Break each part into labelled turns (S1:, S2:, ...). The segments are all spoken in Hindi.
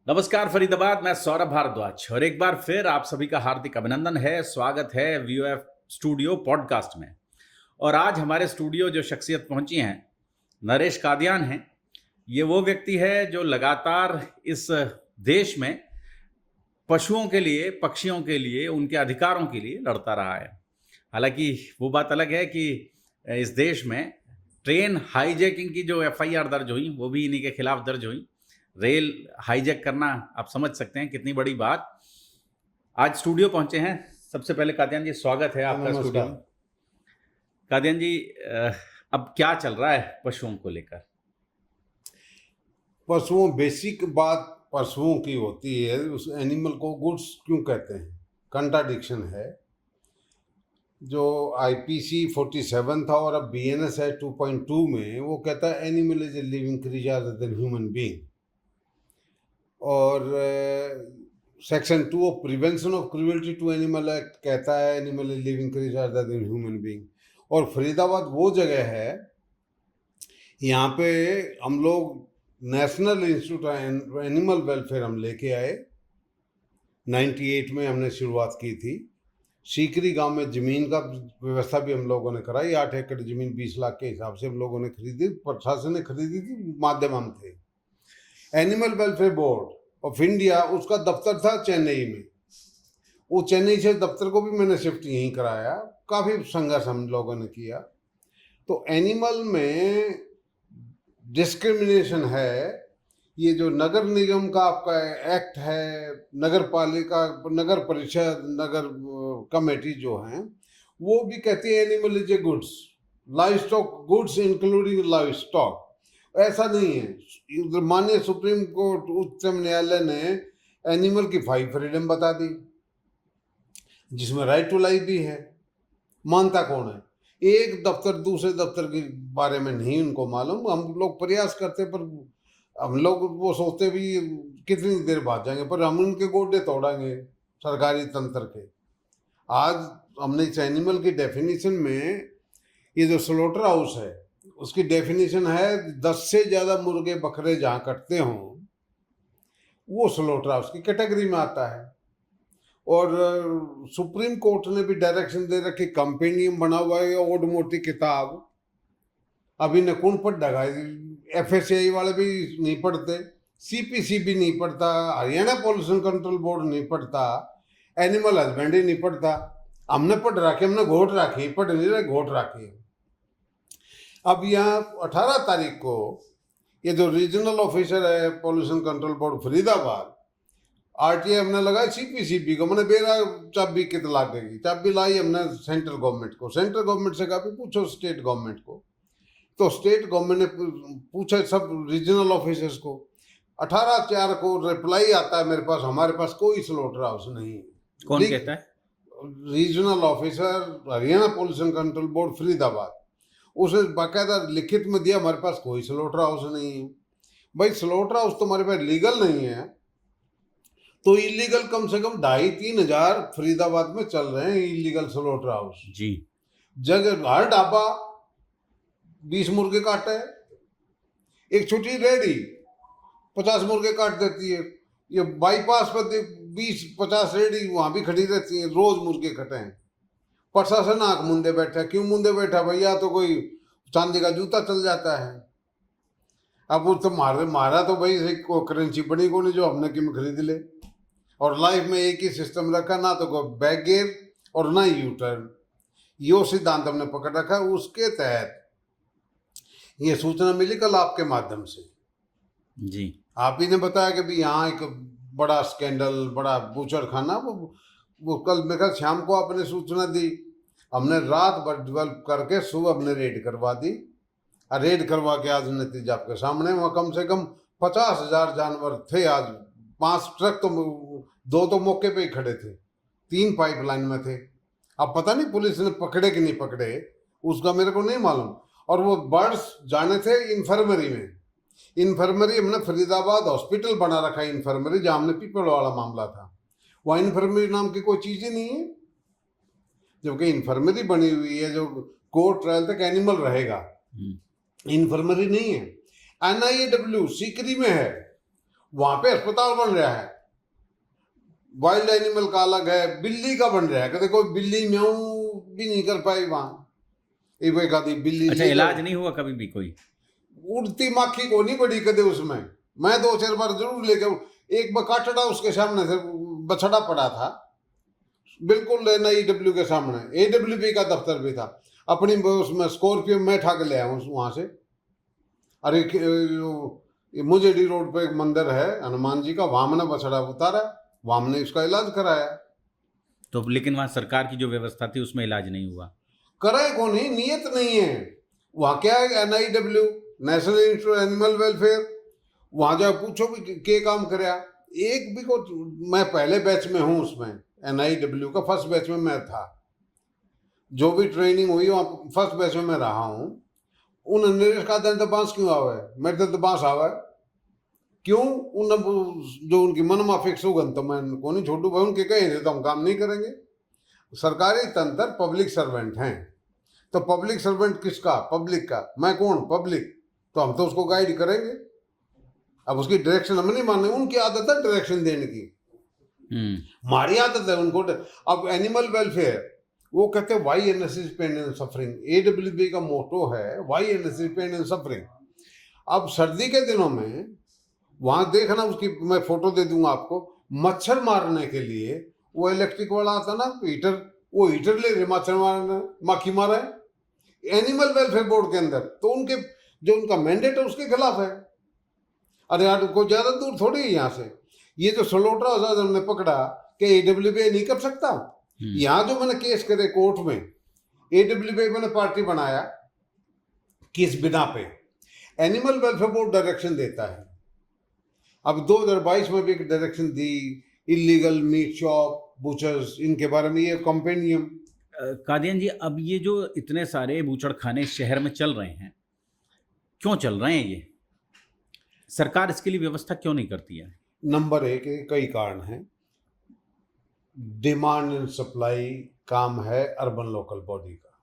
S1: नमस्कार फरीदाबाद, मैं सौरभ भारद्वाज और एक बार फिर आप सभी का हार्दिक अभिनंदन है। स्वागत है वीओएफ स्टूडियो पॉडकास्ट में। और आज हमारे स्टूडियो जो शख्सियत पहुंची हैं, नरेश कादियान हैं। ये वो व्यक्ति है जो लगातार इस देश में पशुओं के लिए, पक्षियों के लिए, उनके अधिकारों के लिए लड़ता रहा है। हालांकि वो बात अलग है कि इस देश में ट्रेन हाईजैकिंग की जो एफआईआर दर्ज हुई, वो भी इन्हीं के खिलाफ दर्ज हुई। रेल हाईजैक करना आप समझ सकते हैं कितनी बड़ी बात। आज स्टूडियो पहुंचे हैं। सबसे पहले कादियान जी, स्वागत है आपका स्टूडियो में। कादियान जी, अब क्या चल रहा है पशुओं को लेकर?
S2: पशुओं, बेसिक बात पशुओं की होती है, उस एनिमल को गुड्स क्यों कहते हैं? कंट्राडिक्शन है। जो आईपीसी 47 था और अब बीएनएस है 2.2 में, वो कहता है animal is a living creature other than human being. और section 2 of prevention of cruelty to animal act कहता है animal is living creature other than human being. और फरीदाबाद वो जगह है, यहाँ पे हम लोग नेशनल इंस्टीट्यूट एनिमल वेलफेयर हम लेके आए। 98 में हमने शुरुआत की थी। सीकरी गांव में ज़मीन का व्यवस्था भी हम लोगों ने कराई। 8 एकड़ ज़मीन 20 लाख के हिसाब से हम लोगों ने खरीदी, प्रशासन ने खरीदी थी, माध्यम हम थे। Animal welfare board of India, उसका दफ्तर था चेन्नई में। वो चेन्नई से दफ्तर को भी मैंने शिफ्ट यहीं कराया। काफ़ी संघर्ष हम लोगों ने किया। तो एनिमल में डिस्क्रिमिनेशन है। ये जो नगर निगम का आपका एक्ट है, नगर पालिका, नगर परिषद, नगर कमेटी जो हैं, वो भी कहती है animal is A goods, live stock goods including live stock. ऐसा नहीं है। माननीय सुप्रीम कोर्ट, उच्चतम न्यायालय ने एनिमल की 5 फ्रीडम बता दी, जिसमें राइट टू लाइफ भी है। मानता कौन है? एक दफ्तर दूसरे दफ्तर के बारे में नहीं उनको मालूम। हम लोग प्रयास करते, पर हम लोग वो सोचते भी कितनी देर भाग जाएंगे, पर हम उनके गोडे तोड़ेंगे सरकारी तंत्र के। आज हमने इस एनिमल की डेफिनेशन में, ये जो स्लॉटर हाउस है उसकी डेफिनेशन है 10 से ज़्यादा मुर्गे बकरे जहाँ कटते हों, वो स्लॉटर हाउस की कैटेगरी में आता है। और सुप्रीम कोर्ट ने भी डायरेक्शन दे रखी, कंपेनियम बना हुआ है ओड मोटी किताब, अभी ने कौन पढ़ ढगा? एफएससीआई वाले भी नहीं पढ़ते, सीपीसी भी नहीं पढ़ता, हरियाणा पॉल्यूशन कंट्रोल बोर्ड नहीं पढ़ता, एनिमल हस्बेंड्री नहीं पढ़ता। हमने पढ़ रखे, हमने घोट रखी, पढ़ नहीं रहे, घोट रखी। अब यहाँ 18 तारीख को ये जो रीजनल ऑफिसर है pollution control board Faridabad, RTI हमने लगाई सीपीसीबी को। मैंने बेरा चाबी कित लागेगी, चाबी लाई हमने सेंट्रल गवर्नमेंट को। सेंट्रल गवर्नमेंट से कहा पूछो स्टेट गवर्नमेंट को। तो स्टेट गवर्नमेंट ने पूछा सब रीजनल ऑफिसर्स को। 18/4 को रिप्लाई आता है मेरे पास, हमारे पास कोई स्लॉटर हाउस नहीं है।
S1: कौन कहता है?
S2: Regional officer, Haryana pollution control board Faridabad. उसने बाकायदा लिखित में दिया, हमारे पास कोई स्लॉटर हाउस नहीं है। भाई स्लॉटर हाउस तुम्हारे पास लीगल नहीं है, तो इलीगल कम से कम 2,500-3 हजार फरीदाबाद में चल रहे हैं इलीगल स्लॉटर हाउस
S1: जी।
S2: जगह। हर ढाबा 20 मुर्गे काटता है, एक छोटी रेडी 50 मुर्गे काट देती है। ये बाईपास पर 20-50 रेडी वहां भी खड़ी रहती है, रोज मुर्गे कटे हैं। प्रशासन आंख मूंदे बैठा। क्यों मूंदे बैठा भैया? तो कोई चांदी का जूता चल जाता है। अब वो तो मारा तो भाई करेंसी बनी को नहीं जो हमने कि खरीद ले। और लाइफ में एक ही सिस्टम रखा, ना तो कोई बैक गियर और ना यू टर्न, यो सिद्धांत हमने पकड़ रखा। उसके तहत ये सूचना मिली कल आपके माध्यम से।
S1: जी।
S2: आप ही ने बताया कि भी यहाँ एक बड़ा स्कैंडल, बड़ा बूचर खाना, वो कल मेरे ख्याल शाम को आपने सूचना दी। हमने रात भर डेवलप करके सुबह हमने रेड करवा दी। रेड करवा के आज नतीजा आपके सामने। वहाँ कम से कम 50,000 जानवर थे आज। 5 ट्रक तो, 2 तो मौके पे ही खड़े थे, 3 पाइपलाइन में थे। अब पता नहीं पुलिस ने पकड़े कि नहीं पकड़े, उसका मेरे को नहीं मालूम। और वो बर्ड्स जाने थे इन्फर्मरी में। इन्फर्मरी हमने फरीदाबाद हॉस्पिटल बना रखा है, इन्फर्मरी जहाँ हमने पीपल वाला मामला था। वहाँ इन्फर्मरी नाम की कोई चीज़ ही नहीं है, जबकि इन्फर्मरी बनी हुई है जो कोर्ट ट्रायल तक एनिमल रहेगा। इन्फर्मरी नहीं है। NIAW सीकरी में है, वहां पे अस्पताल बन रहा है, वाइल्ड एनिमल का अलग है, बिल्ली का बन रहा है, कहते कोई बिल्ली म्याऊं भी नहीं कर पाई वहां, एक आधी बिल्ली
S1: अच्छा,
S2: ले
S1: इलाज
S2: जाओ।
S1: नहीं हुआ कभी भी कोई?
S2: उड़ती माखी को नहीं बड़ी कदे उसमें, मैं 2-4 बार जरूर लेके, एक बकाटड़ा उसके सामने से बछड़ा पड़ा था, बिल्कुल NIW के सामने, AWP का दफ्तर भी था, अपनी उसमें स्कॉर्पियो में ठा के ले आया वहां से। अरे ये मुजेडी रोड पे एक मंदिर है हनुमान जी का, वहां मैंने बछड़ा उतारा, वहां हमने इसका इलाज कराया।
S1: तो लेकिन वहाँ सरकार की जो व्यवस्था थी उसमें इलाज नहीं हुआ।
S2: कराए कौन नहीं, नियत नहीं है वहां। क्या है NIW, national institute animal welfare, वहां जाओ पूछो भी के काम कराया, एक भी को। मैं पहले बैच में हूँ उसमें, NIW का फर्स्ट बैच में मैं था, जो भी ट्रेनिंग हुई वहाँ फर्स्ट बैच में मैं रहा हूँ। उन नरेश का दंतबांस क्यों आवा है, मेरे दंतबांस आवा है क्यों? उन जो उनकी मन माफिक सुगंध, तो मैं को नहीं छोड़ू भाई, उनके कहे तो हम काम नहीं करेंगे। सरकारी तंत्र पब्लिक सर्वेंट हैं, तो पब्लिक सर्वेंट किसका? पब्लिक का। मैं कौन? पब्लिक। तो हम तो उसको गाइड करेंगे, अब उसकी डायरेक्शन हम नहीं माने, उनकी आदत है डायरेक्शन देने की, हमारी आदत है उनको। अब एनिमल वेलफेयर वो कहते हैं why NS is pain and suffering, AWP का मोटो है why NS is pain and suffering. अब सर्दी के दिनों में वहां देखना, उसकी मैं फोटो दे दूंगा आपको, मच्छर मारने के लिए वो इलेक्ट्रिक वाला आता ना हीटर, वो हीटर ले रहे मच्छर मारने, माखी मारा है एनिमल वेलफेयर बोर्ड के अंदर, तो उनके जो उनका मैंडेट है उसके खिलाफ है। अरे यार कोई ज्यादा दूर थोड़ी है यहाँ से, ये जो सलोट्रा आजाद हमने पकड़ा कि AWP नहीं कर सकता, यहाँ जो मैंने केस करे कोर्ट में, AWP मैंने पार्टी बनाया किस बिना पे? एनिमल वेलफेयर बोर्ड डायरेक्शन देता है। अब 2022 में भी एक डायरेक्शन दी, इलीगल मीट शॉप, बुचर्स, इनके बारे में, ये कंपेनियम।
S1: कादियान जी, अब ये जो इतने सारे बूचड़ खाने शहर में चल रहे हैं, क्यों चल रहे हैं ये? सरकार इसके लिए व्यवस्था क्यों नहीं करती है?
S2: नंबर 1 कई कारण हैं, डिमांड एंड सप्लाई काम है अर्बन लोकल बॉडी का,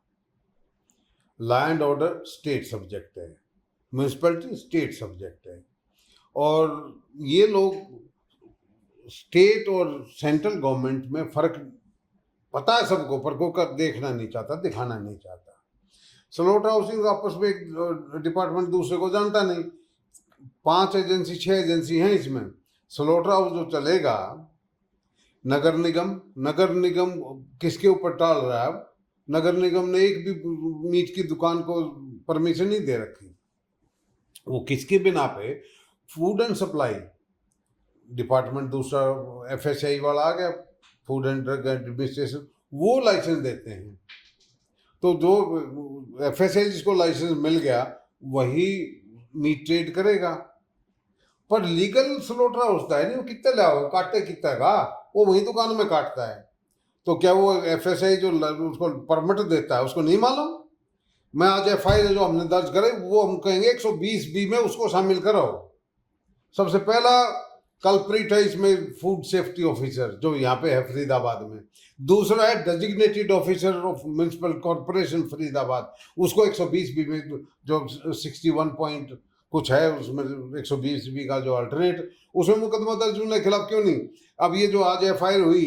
S2: लैंड ऑर्डर स्टेट सब्जेक्ट है, म्यूनिसिपैलिटी स्टेट सब्जेक्ट है, और ये लोग स्टेट और सेंट्रल गवर्नमेंट में फर्क पता है सबको, पर को कर देखना नहीं चाहता, दिखाना नहीं चाहता। स्लॉट हाउसिंग आपस में एक डिपार्टमेंट दूसरे को जानता नहीं, 5 एजेंसी 6 एजेंसी हैं इसमें। स्लॉटर हाउस जो चलेगा, नगर निगम किसके ऊपर टाल रहा है? नगर निगम ने एक भी मीट की दुकान को परमिशन नहीं दे रखी, वो किसके बिना पे? फूड एंड सप्लाई डिपार्टमेंट दूसरा FSI वाला आ गया, फूड एंड ड्रग एडमिनिस्ट्रेशन, वो लाइसेंस देते हैं। तो जो FSI जिसको लाइसेंस मिल गया वही मीट ट्रेड करेगा, पर लीगल स्लॉटर हाउस है नहीं, वो कितने लाओ काटे कितना का, वो वही दुकान में काटता है। तो क्या वो FSI जो उसको परमिट देता है उसको नहीं मालूम? मैं आज FIR जो हमने दर्ज करे वो हम कहेंगे 120B में उसको शामिल करो। सबसे पहला कल्प्रिट है इसमें फूड सेफ्टी ऑफिसर जो यहाँ पे है फरीदाबाद में, दूसरा है designated officer of municipal corporation Faridabad, उसको 120B में जो 61 पॉइंट कुछ है उसमें 120B का जो अल्टरनेट, उसमें मुकदमा दर्ज उनके खिलाफ क्यों नहीं? अब ये जो आज FIR हुई,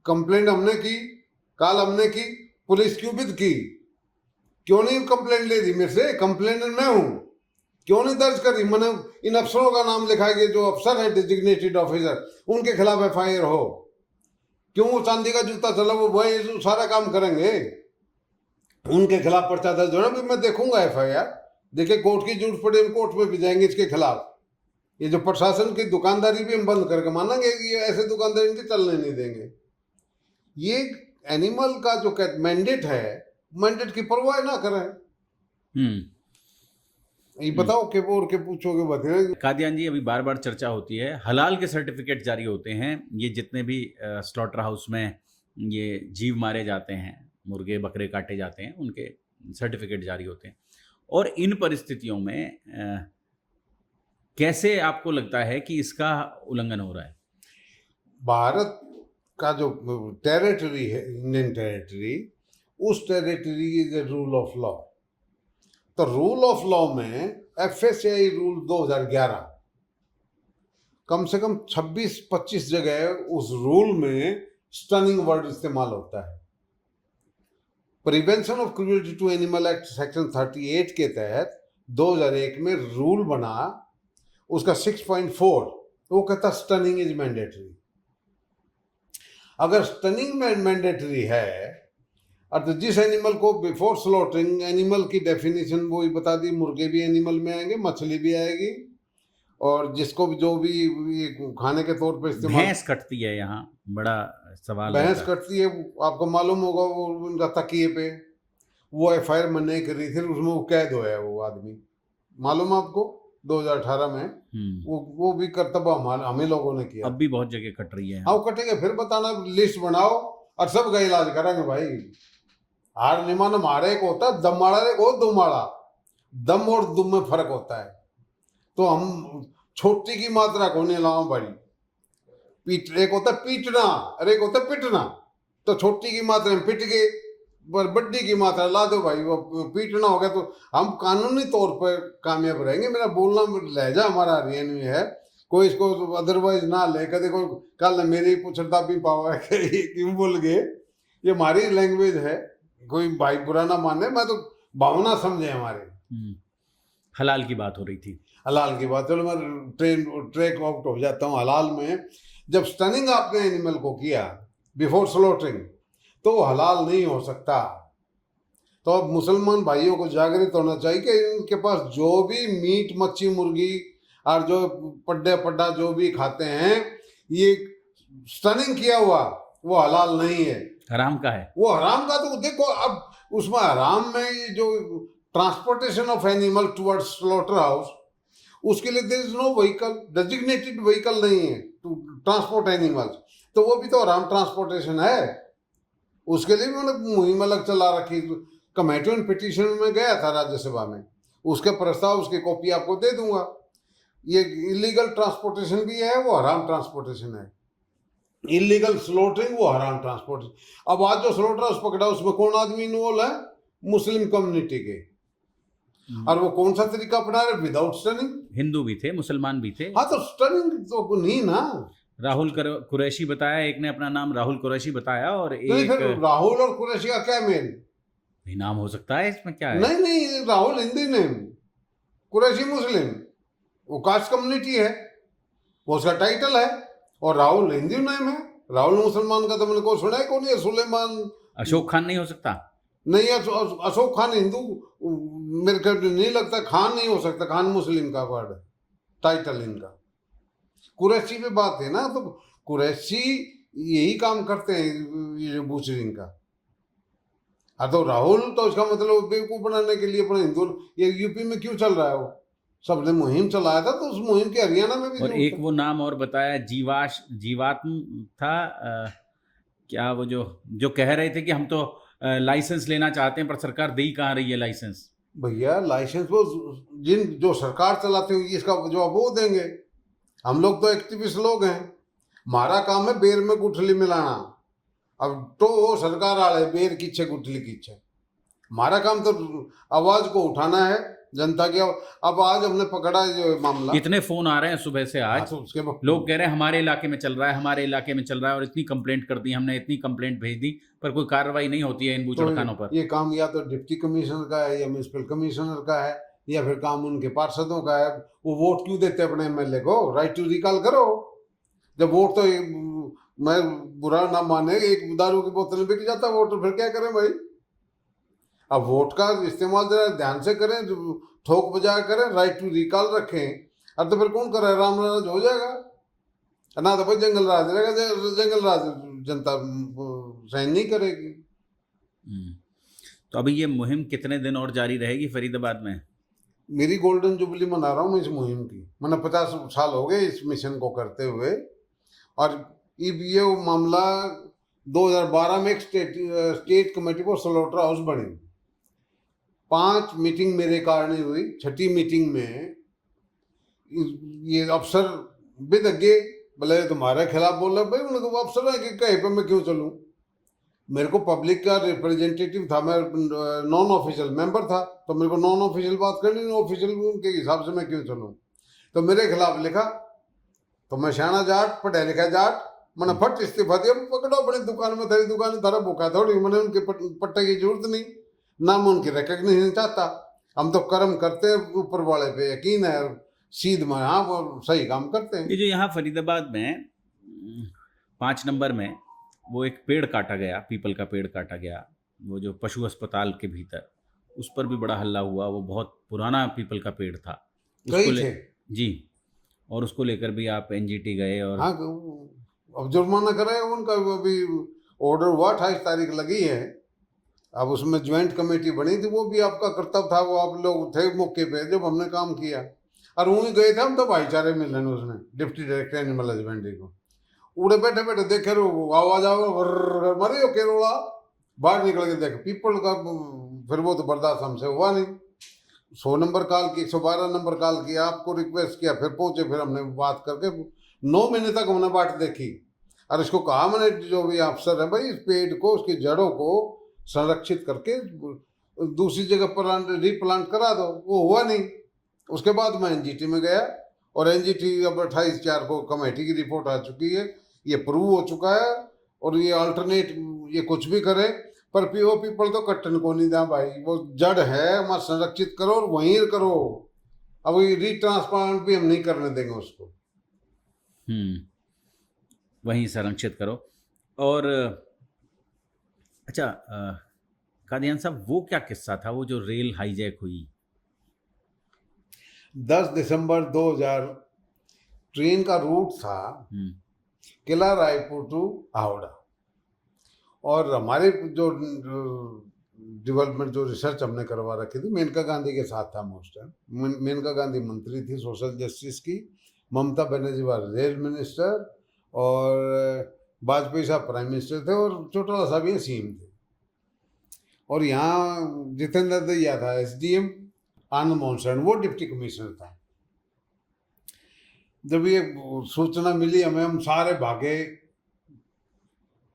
S2: कंप्लेंट हमने की, कल हमने की, पुलिस क्यों विद की, क्यों नहीं कंप्लेंट ले रही मेरे से? कंप्लेनेंट मैं हूं, क्यों नहीं दर्ज करी? मैंने इन अफसरों का नाम लिखा है, जो अफसर है डेजिग्नेटेड ऑफिसर, उनके खिलाफ FIR हो। क्यों? चांदी का जूता चला वो वही सारा काम करेंगे, उनके खिलाफ पर्चा दर्ज होना भी मैं देखूंगा FIR। देखिए कोर्ट की जरूरत पड़े हम कोर्ट में भी जाएंगे इसके खिलाफ। ये जो प्रशासन की दुकानदारी भी हम बंद करके मानेंगे कि ये ऐसे दुकानदारी इनके चलने नहीं देंगे। ये एनिमल का जो मैंडेट है, मैंडेट की परवाह ना करें। ये बताओ के बोर के पूछोगे बताएंगे।
S1: कादियान जी, अभी बार बार चर्चा होती है, हलाल के सर्टिफिकेट जारी होते हैं, ये जितने भी स्लॉटर हाउस में ये जीव मारे जाते हैं, मुर्गे बकरे काटे जाते हैं, उनके सर्टिफिकेट जारी होते हैं, और इन परिस्थितियों में कैसे आपको लगता है कि इसका उल्लंघन हो रहा है?
S2: भारत का जो टेरिटरी है, इंडियन टेरिटरी, उस territory is a rule of law. तो रूल ऑफ लॉ में FSI रूल 2011 कम से कम 26-25 जगह उस रूल में स्टनिंग वर्ड इस्तेमाल होता है। Prevention of cruelty to animal act section 38 के तहत 2001 में रूल बना, उसका 6.4 वो कहता स्टनिंग इज मैंडेटरी। अगर स्टनिंग मैंडेटरी है और तो जिस एनिमल को बिफोर स्लॉटरिंग, एनिमल की डेफिनेशन वो ही बता दी, मुर्गे भी एनिमल में आएंगे, मछली भी आएगी, और जिसको जो भी ये खाने के तौर पे इस्तेमाल।
S1: भैंस कटती है, यहाँ बड़ा सवाल
S2: भैंस
S1: होता है।
S2: कटती है, आपको मालूम होगा वो उनका तकिए पे वो FIR मैंने करी थी, उसमें वो कैद हुआ है वो आदमी, मालूम है आपको, 2018 में। वो भी कर्तव्य हमें लोगों ने किया।
S1: अब भी बहुत जगह कट रही है।
S2: हाँ वो कटेंगे, फिर बताना, लिस्ट बनाओ और सबका इलाज करेंगे भाई। हार निमान मारे को होता है, दम मारा को दुमाड़ा, दम और दुम में फर्क होता है। तो हम छोटी की मात्रा को नहीं लाओ भाई, पीट, एक होता है पीटना और एक होता है पिटना। तो छोटी की मात्रा में पिट गए, पर बड्डी की मात्रा ला दो भाई, वो पीटना हो गया तो हम कानूनी तौर पर कामयाब रहेंगे। मेरा बोलना लहजा हमारा हरियाणवी में है, कोई इसको अदरवाइज ना ले, कदे को कल मेरी पुछड़ता भी पावा है क्यों बोल गए, ये हमारी लैंग्वेज है, कोई भाई बुरा ना माने, मैं तो भावना समझे हमारे।
S1: हलाल की बात हो रही थी।
S2: हलाल की बात, चलो मैं ट्रैक आउट हो जाता हूँ। हलाल में जब स्टनिंग आपने एनिमल को किया बिफोर स्लॉटरिंग तो वो हलाल नहीं हो सकता। तो अब मुसलमान भाइयों को जागृत होना चाहिए कि इनके पास जो भी मीट, मच्छी, मुर्गी और जो पड्डा जो भी खाते हैं, ये स्टनिंग किया हुआ वो हलाल नहीं है,
S1: हराम का है।
S2: वो हराम का। तो देखो अब उसमें हराम में ये जो transportation of animal towards slaughter house, उसके लिए there is no vehicle, designated vehicle नहीं है टू ट्रांसपोर्ट एनिमल्स, तो वो भी तो हराम ट्रांसपोर्टेशन है। उसके लिए भी मैंने मुहिम अलग चला रखी। कमेटी ऑन पिटीशन में गया था राज्यसभा में, उसके प्रस्ताव, उसकी कॉपी आपको दे दूंगा। ये इलीगल ट्रांसपोर्टेशन भी है, वो हराम ट्रांसपोर्टेशन है। इलीगल स्लॉटरिंग वो हराम ट्रांसपोर्टेशन। अब आज जो स्लॉटर हाउस पकड़ा उसमें कौन आदमी इन्वॉल्व है? मुस्लिम कम्युनिटी के। और वो कौन सा तरीका अपना रहे? Without stunning.
S1: हिंदू भी थे, मुसलमान भी थे।
S2: हाँ तो स्टनिंग तो नहीं ना।
S1: राहुल कुरैशी बताया, एक ने अपना नाम राहुल कुरैशी बताया, और
S2: तो
S1: एक
S2: फिर राहुल और कुरैशी का क्या मेल?
S1: भी नाम हो सकता है, इसमें क्या है?
S2: नहीं, राहुल हिंदी नेम, कुरैशी मुस्लिम, वो कास्ट कम्युनिटी है, वो उसका टाइटल है, और राहुल हिंदी नेम है। राहुल मुसलमान का तो मैंने को सुना है कौन है? सुलेमान।
S1: अशोक खान नहीं हो सकता?
S2: नहीं, अशोक खान हिंदू, मेरे को नहीं लगता। खान नहीं हो सकता, खान मुस्लिम का वर्ड है, टाइटल इनका। कुरैशी पे बात है ना, तो कुरैशी यही काम करते हैं ये जो बूचरिंग का। हाँ तो राहुल तो इसका मतलब बेवकूफ बनाने के लिए अपने हिंदू, ये यूपी में क्यों चल रहा है? वो सबने मुहिम चलाया था, तो उस मुहिम के हरियाणा में भी।
S1: और एक वो नाम और बताया, जीवात्म था, क्या वो जो कह रहे थे कि हम तो लाइसेंस लेना चाहते हैं, पर सरकार दे ही कहाँ रही है लाइसेंस।
S2: भैया लाइसेंस वो जो सरकार चलाते हुए, इसका जवाब वो देंगे। हम लोग तो एक्टिविस्ट लोग हैं, हमारा काम है बेर में गुठली मिलाना। अब तो वो सरकार आए बेर कीछे गुठली कीछे, हमारा काम तो आवाज को उठाना है जनता की। अब आज हमने पकड़ा जो मामला,
S1: इतने फोन आ रहे हैं सुबह से आज,
S2: तो उसके
S1: लोग कह रहे हैं हमारे इलाके में चल रहा है, हमारे इलाके में चल रहा है, और इतनी कंप्लेंट कर दी हमने, इतनी कंप्लेंट भेज दी, पर कोई कार्रवाई नहीं होती है इन बूचड़खानों पर।
S2: ये काम या तो डिप्टी कमिश्नर का है, या म्यूनसिपल कमिश्नर का है, या फिर काम उनके पार्षदों का है। वो वोट क्यों देते अपने MLA को? राइट टू रिकॉल करो। जब वोट तो मैं बुरा ना माने, एक दारू की बोतल बिक जाता वोट, तो फिर क्या करें भाई? अब वोट का इस्तेमाल जरा ध्यान से करें, ठोक बजा करें, राइट टू रिकॉल रखें। अब तो फिर कौन करे? राम राज हो जाएगा ना, तो भाई जंगल राज रहेगा। जंगल राज जनता सहन नहीं करेगी।
S1: तो अभी ये मुहिम कितने दिन और जारी रहेगी फरीदाबाद में?
S2: मेरी गोल्डन जुबली मना रहा हूँ मैं इस मुहिम की। मैंने 50 साल हो गए इस मिशन को करते हुए, और ये मामला 2012 में एक स्टेट कमेटी को स्लॉटर हाउस बनी। 5 मीटिंग मेरे कारण ही हुई। 6ठी मीटिंग में ये अफसर बिद अगे बोले तुम्हारे खिलाफ बोल रहे। भाई उनको अफसर है कि कहीं पर मैं क्यों चलूँ? मेरे को पब्लिक का रिप्रेजेंटेटिव था, मैं नॉन ऑफिशियल मेंबर था, तो मेरे को नॉन ऑफिशियल बात करनी, ऑफिशियल उनके हिसाब से मैं क्यों चलूँ? तो मेरे खिलाफ लिखा तो मैं शाना जाट पढ़ा लिखा जाट, मैंने फट इस्तीफा दिया, पकड़ो अपनी दुकान में, तेरी दुकान में थारा भूखा थोड़ी, मैंने उनके पट्टे की जरूरत नहीं, ना मैं उनकी रिकग्निशन चाहता। हम तो कर्म करते हैं, ऊपर वाले पे यकीन है, सीध में हाँ वो सही काम करते हैं।
S1: ये जो यहाँ फरीदाबाद में 5 नंबर में वो एक पेड़ काटा गया, पीपल का पेड़ काटा गया, वो जो पशु अस्पताल के भीतर, उस पर भी बड़ा हल्ला हुआ। वो बहुत पुराना पीपल का पेड़ था, उसको
S2: कई
S1: ले
S2: थे।
S1: जी, और उसको लेकर भी आप एनजीटी गए और
S2: हाँ अब जुर्माना करे उनका, अभी ऑर्डर हुआ, 28 तारीख लगी है। अब उसमें ज्वाइंट कमेटी बनी थी, वो भी आपका कर्तव्य था, वो आप लोग थे मौके पे जब हमने काम किया, और वहीं गए थे हम तो भाईचारे मिलने उसने डिप्टी डायरेक्टर एनिमल हस्बेंड्री को, उड़े बैठे बैठे देखे रो आवाज आओ मरे हो केरोला, बाहर निकल के देख पीपल का, फिर वो तो बर्दाश्त हमसे हुआ नहीं। 100 नंबर कॉल की, 112 नंबर कॉल किया, आपको रिक्वेस्ट किया, फिर पहुंचे, फिर हमने बात करके 9 महीने तक हमने बात देखी, और इसको कहा मैंने जो भी अफसर है भाई, इस पेड़ को, उसकी जड़ों को संरक्षित करके दूसरी जगह प्लांट रीप्लांट करा दो, वो हुआ नहीं। उसके बाद मैं एनजीटी में गया, और एनजीटी अब 28/4 को कमेटी की रिपोर्ट आ चुकी है, ये प्रूव हो चुका है, और ये अल्टरनेट ये कुछ भी करे, पर पीओ पीपल तो कट्टन को नहीं दा भाई, वो जड़ है हमारा, संरक्षित करो और वहीं करो। अब ये रीट्रांसप्लांट भी हम नहीं करने देंगे उसको।
S1: वहीं संरक्षित करो। और अच्छा, कादियान साहब, वो क्या किस्सा था, वो जो रेल हाईजैक हुई?
S2: 10 दिसंबर 2000 ट्रेन का रूट था किला रायपुर टू हावड़ा, और हमारे जो डेवलपमेंट जो रिसर्च हमने करवा रखी थी, मेनका गांधी के साथ था उस टाइम। मेनका गांधी मंत्री थी सोशल जस्टिस की, Mamata Banerjee was rail minister, और वाजपेयी साहब प्राइम मिनिस्टर थे, और चौटाला साहब ये सीएम थे, और यहाँ जितेंद्र दैया था एसडीएम, आनंद मोहन शरण वो डिप्टी कमिश्नर था। जब ये सूचना मिली हमें, हम सारे भागे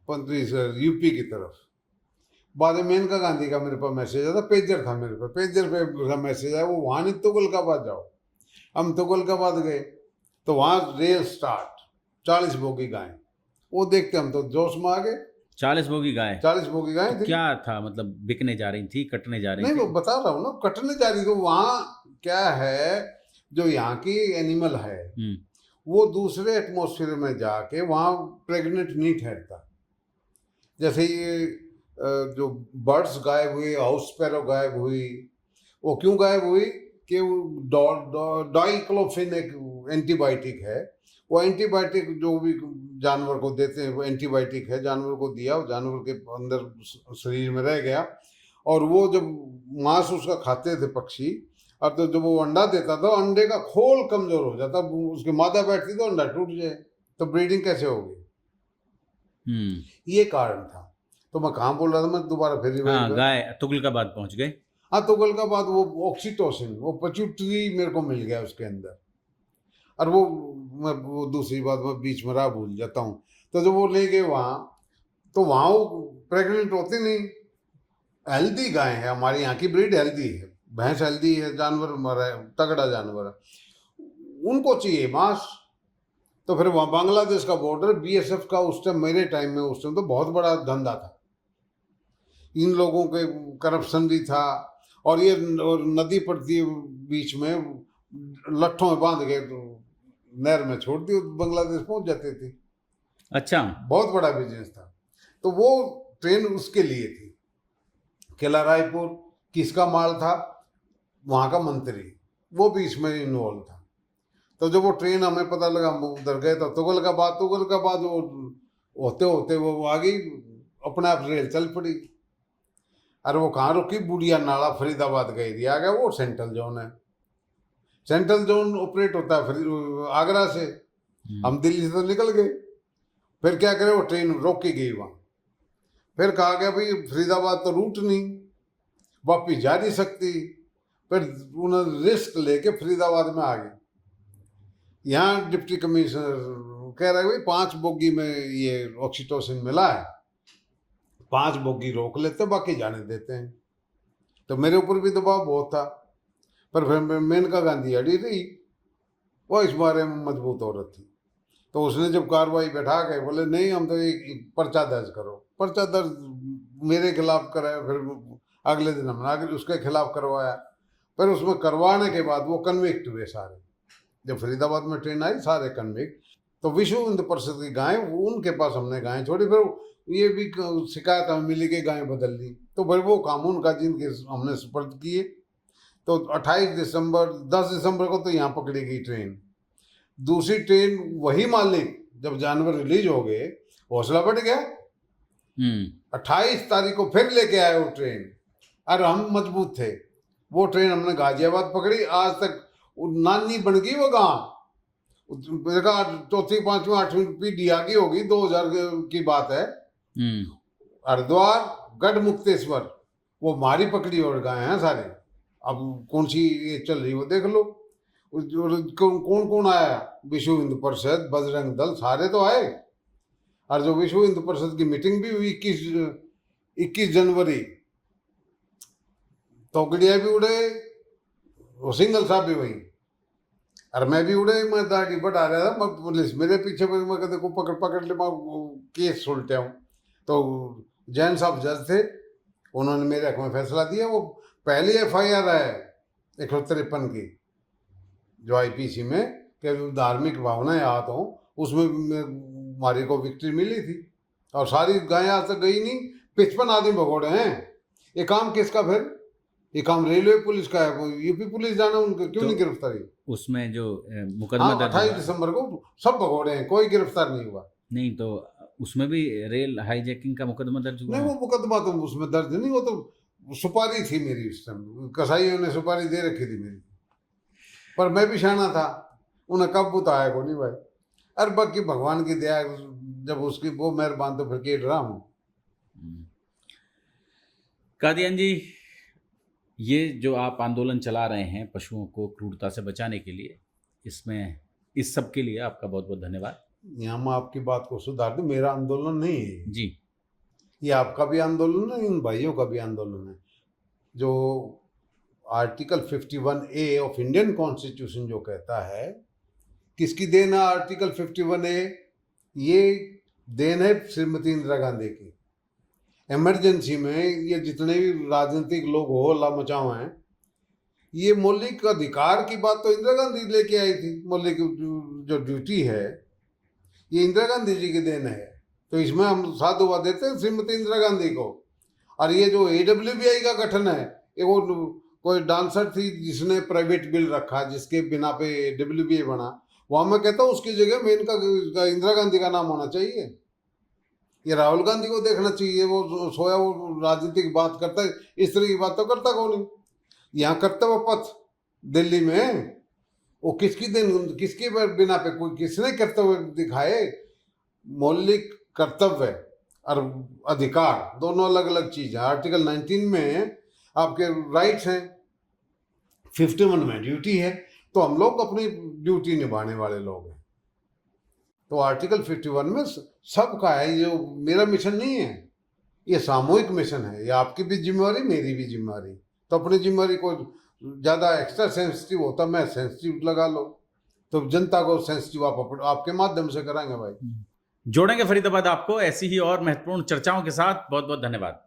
S2: यूपी की तरफ। बाद में मेनका गांधी का मेरे पास मैसेज आया था, पेजर था मेरे पास, पेजर पे मैसेज आया, वो वहाँ नहीं तुगलकाबाद जाओ। हम तुगलकाबाद गए तो वहाँ रेल स्टार्ट, 40 बोगी गायें, वो देखते हम तो जोश में आ गए।
S1: 40 बोगी गाय?
S2: 40 बोगी गायें थी।
S1: क्या था मतलब, बिकने जा रही थी, कटने जा रही
S2: नहीं
S1: थी?
S2: वो बता रहा हूँ ना, कटने जा रही थी। वहाँ क्या है, जो यहाँ की एनिमल है वो दूसरे एटमॉस्फेयर में जाके वहाँ प्रेग्नेंट नहीं ठहरता। जैसे ये जो बर्ड्स गायब हुई, हाउस स्पैरो गायब हुई, वो क्यों गायब हुई कि डाइक्लोफिन एक एंटीबायोटिक है, वो एंटीबायोटिक जो भी जानवर को देते हैं वो एंटीबायोटिक है, जानवर को दिया, जानवर के अंदर शरीर में रह गया, और वो जब मांस उसका खाते थे पक्षी, और तो जब वो अंडा देता था, अंडे का खोल कमजोर हो जाता, उसकी मादा बैठती तो अंडा टूट जाए, तो ब्रीडिंग कैसे होगी? ये कारण था। तो मैं कहाँ बोल रहा था, मैं दोबारा फिर
S1: गाय तुगलकाबाद पहुंच गए।
S2: हाँ तुगलकाबाद, वो ऑक्सीटोसिन, वो पिट्यूटरी मेरे को मिल गया उसके अंदर, और वो दूसरी बात मैं बीच में रहा भूल जाता हूँ। तो जब वो ले गए वहाँ, तो वहाँ वो प्रेग्नेंट होती नहीं, हेल्दी गाय है, हमारे यहाँ की ब्रीड हेल्दी है, भैंस हेल्दी है, जानवर मरा है, तगड़ा जानवर है, उनको चाहिए मांस। तो फिर वहाँ बांग्लादेश का बॉर्डर, बीएसएफ का उस टाइम, मेरे टाइम में उस टाइम तो बहुत बड़ा धंधा था, इन लोगों के करप्शन भी था, और ये और नदी पड़ती है बीच में, लट्ठों में बांध के तो नहर में छोड़ दी, बांग्लादेश पहुंच जाते थे।
S1: अच्छा,
S2: बहुत बड़ा बिजनेस था। तो वो ट्रेन उसके लिए थी। किला रायपुर किसका माल था? वहाँ का मंत्री, वो भी इसमें इन्वॉल्व था। तो जब वो ट्रेन हमें पता लगा, हम उधर गए, तो तुगलकाबाद वो होते होते वो आ गई, अपने आप रेल चल पड़ी। अरे वो कहाँ रुकी? बुढ़िया नाला फरीदाबाद गई थी, आ गया, वो सेंट्रल जोन है, सेंट्रल जोन ऑपरेट होता है आगरा से, हम दिल्ली से तो निकल गए। फिर क्या करें, वो ट्रेन रोकी गई वहाँ, फिर कहा गया भाई फरीदाबाद तो रूट नहीं, वापिस जा नहीं सकती, फिर उन्होंने रिस्क लेके फरीदाबाद में आ गए। यहाँ डिप्टी कमिश्नर कह रहा है भाई 5 बोगी में ये ऑक्सीटोसिन मिला है, 5 बोगी रोक लेते, बाकी जाने देते हैं। तो मेरे ऊपर भी दबाव बहुत था, पर फिर मेनका गांधी अड़ी रही, वो इस बारे में मजबूत औरत थी। तो उसने जब कार्रवाई बैठा के बोले नहीं हम तो एक पर्चा दर्ज करो, पर्चा दर्ज मेरे खिलाफ कराया, फिर अगले दिन हमने आगे उसके खिलाफ करवाया। फिर उसमें करवाने के बाद वो कन्विक्ट हुए सारे, जब फरीदाबाद में ट्रेन आई सारे कन्विक्ट। तो विश्व हिंदू परिषद की गायें उनके पास हमने गायें छोड़ी, फिर ये भी शिकायत हमें मिली कि गायें बदल दी, तो फिर वो कानून का जिनके हमने सुपर्द किए। तो 10 दिसंबर को तो यहाँ पकड़ी गई ट्रेन। दूसरी ट्रेन वही मालिक जब जानवर रिलीज हो गए हौसला बढ़ गया, 28 तारीख को फिर लेके आए वो ट्रेन, और हम मजबूत थे। वो ट्रेन हमने गाजियाबाद पकड़ी, आज तक नानी बन गई वो गाँव। चौथी 5वीं 8वीं पीढ़ी आगे होगी, 2000 की बात है। हरिद्वार गढ़ मुक्तेश्वर वो मारी पकड़ी और गाय हैं सारे। अब कौन सी ये चल रही वो देख लो। कौन कौन आया, विश्व हिंदू परिषद, बजरंग दल, सारे तो आए। और जो विश्व हिंदू परिषद की मीटिंग भी हुई 21 जनवरी, तोगड़िया भी उड़े, वो सिंगल साहब भी वही, और मैं भी उड़े। मैं दाढ़ी बढ़ा रहा था, मैं पुलिस मेरे पीछे, मैं कहते को पकड़ ले, मैं केस सुलटा हूँ। तो जैन साहब जज थे, उन्होंने मेरे हक में फैसला दिया। वो पहली FIR है 153 की जो IPC में कि धार्मिक भावनाएं आहत हों, उसमें हमारी को विक्ट्री मिली थी। और सारी गायें आज तक गई नहीं, 55 आदमी भगोड़े हैं। ये काम किसका, फिर ये काम रेलवे पुलिस का है, यूपी पुलिस जाना उनके क्यों नहीं गिरफ्तारी?
S1: उसमें जो मुकदमा दर्ज
S2: 28 दिसंबर को सब भगोड़े हैं, कोई गिरफ्तार नहीं हुआ।
S1: नहीं, तो उसमें भी रेल हाईजैकिंग का मुकदमा दर्ज हुआ?
S2: नहीं, वो मुकदमा तो उसमें दर्ज नहीं, वो तो सुपारी थी मेरी उस टाइम, कसाईयों ने सुपारी दे रखी थी मेरी, पर मैं भी शाना था, उन्हें कब बुताया को नहीं भाई। और बाकी भगवान की दया, जब उसकी वो मेहरबान, तो फिर केट रहा हूँ।
S1: कादियान जी, ये जो आप आंदोलन चला रहे हैं पशुओं को क्रूरता से बचाने के लिए, इसमें इस सब के लिए आपका बहुत बहुत धन्यवाद।
S2: यहाँ मैं आपकी बात को सुधार दूं, मेरा आंदोलन नहीं है
S1: जी,
S2: ये आपका भी आंदोलन है, इन भाइयों का भी आंदोलन है। जो article 51A of Indian constitution जो कहता है, किसकी देन है आर्टिकल 51A? ये देन है श्रीमती इंदिरा गांधी की। इमरजेंसी में ये जितने भी राजनीतिक लोग हो हल्ला मचाओ हैं, ये मौलिक अधिकार की बात तो इंदिरा गांधी लेके आई थी। मौलिक जो ड्यूटी है ये इंदिरा गांधी जी की देन है, तो इसमें हम साधुवाद देते हैं श्रीमती इंदिरा गांधी को। और ये जो AWBI का गठन है, ये वो कोई डांसर थी जिसने प्राइवेट बिल रखा, जिसके बिना पे AWBI बना, वहाँ मैं कहता हूँ उसकी जगह में इनका इंदिरा गांधी का नाम होना चाहिए। ये राहुल गांधी को देखना चाहिए, वो सोया वो राजनीतिक बात करता है, इस तरह की बात तो करता कौन नहीं। यहाँ कर्तव्य पथ दिल्ली में वो किसके बिना पे, कोई किसने कर्तव्य दिखाए? मौलिक कर्तव्य और अधिकार दोनों अलग अलग चीज है। आर्टिकल 19 में आपके राइट्स हैं, 51 में ड्यूटी है, तो हम लोग अपनी ड्यूटी निभाने वाले लोग हैं। तो आर्टिकल 51 में सबका है, ये मेरा मिशन नहीं है, ये सामूहिक मिशन है। ये आपकी भी जिम्मेवारी, मेरी भी जिम्मेवारी। तो अपनी जिम्मेवारी को ज़्यादा एक्स्ट्रा सेंसिटिव होता, मैं सेंसिटिव लगा लो, तो जनता को सेंसिटिव आपके माध्यम से कराएंगे भाई।
S1: जोड़ेंगे फरीदाबाद आपको ऐसी ही और महत्वपूर्ण चर्चाओं के साथ। बहुत बहुत धन्यवाद।